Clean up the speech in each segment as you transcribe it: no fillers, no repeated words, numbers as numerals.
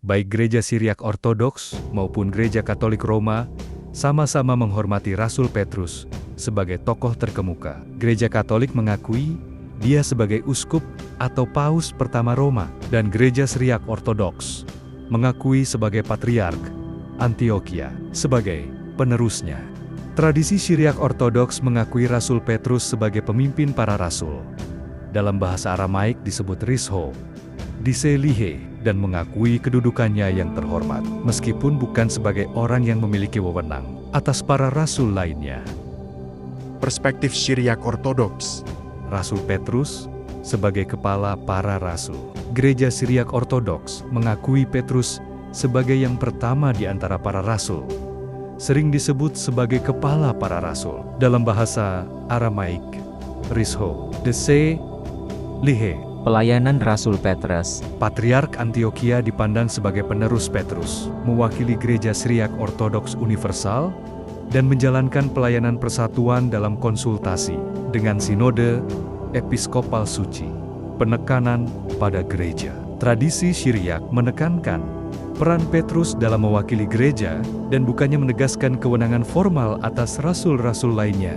Baik Gereja Syriak Ortodoks maupun Gereja Katolik Roma sama-sama menghormati Rasul Petrus sebagai tokoh terkemuka. Gereja Katolik mengakui dia sebagai uskup atau paus pertama Roma, dan Gereja Syriak Ortodoks mengakui sebagai Patriark Antiokhia sebagai penerusnya. Tradisi Syriak Ortodoks mengakui Rasul Petrus sebagai pemimpin para rasul. Dalam bahasa Aramaik disebut Risho, Diselihe, dan mengakui kedudukannya yang terhormat, meskipun bukan sebagai orang yang memiliki wewenang atas para rasul lainnya. Perspektif Syriak Ortodoks. Rasul Petrus sebagai kepala para rasul. Gereja Syriak Ortodoks mengakui Petrus sebagai yang pertama di antara para rasul. Sering disebut sebagai kepala para rasul. Dalam bahasa Aramaik, Risho, Diselihe. Pelayanan Rasul Petrus. Patriark Antiokhia dipandang sebagai penerus Petrus, mewakili Gereja Syriak Ortodoks Universal, dan menjalankan pelayanan persatuan dalam konsultasi dengan sinode episkopal suci. Penekanan pada gereja. Tradisi Syriak menekankan peran Petrus dalam mewakili gereja dan bukannya menegaskan kewenangan formal atas rasul-rasul lainnya.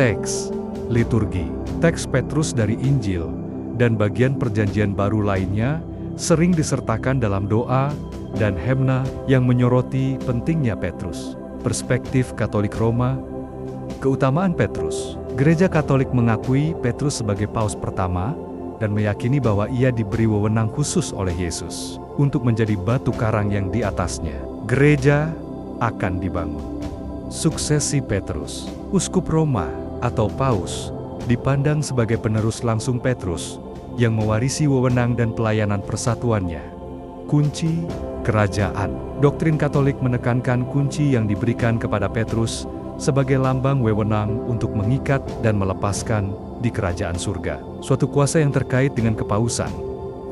Teks liturgi. Teks Petrus dari Injil dan bagian perjanjian baru lainnya sering disertakan dalam doa dan hemna yang menyoroti pentingnya Petrus. Perspektif Katolik Roma. Keutamaan Petrus. Gereja Katolik mengakui Petrus sebagai paus pertama dan meyakini bahwa ia diberi wewenang khusus oleh Yesus untuk menjadi batu karang yang di atasnya gereja akan dibangun. Suksesi Petrus. Uskup Roma atau paus dipandang sebagai penerus langsung Petrus yang mewarisi wewenang dan pelayanan persatuannya. Kunci kerajaan. Doktrin Katolik menekankan kunci yang diberikan kepada Petrus sebagai lambang wewenang untuk mengikat dan melepaskan di kerajaan surga. Suatu kuasa yang terkait dengan kepausan.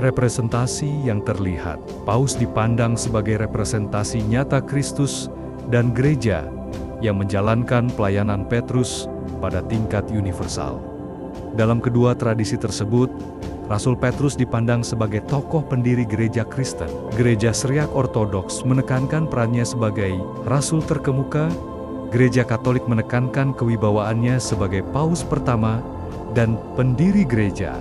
Representasi yang terlihat. Paus dipandang sebagai representasi nyata Kristus dan gereja yang menjalankan pelayanan Petrus pada tingkat universal. Dalam kedua tradisi tersebut, Rasul Petrus dipandang sebagai tokoh pendiri gereja Kristen. Gereja Syriak Ortodoks menekankan perannya sebagai rasul terkemuka, Gereja Katolik menekankan kewibawaannya sebagai paus pertama dan pendiri gereja.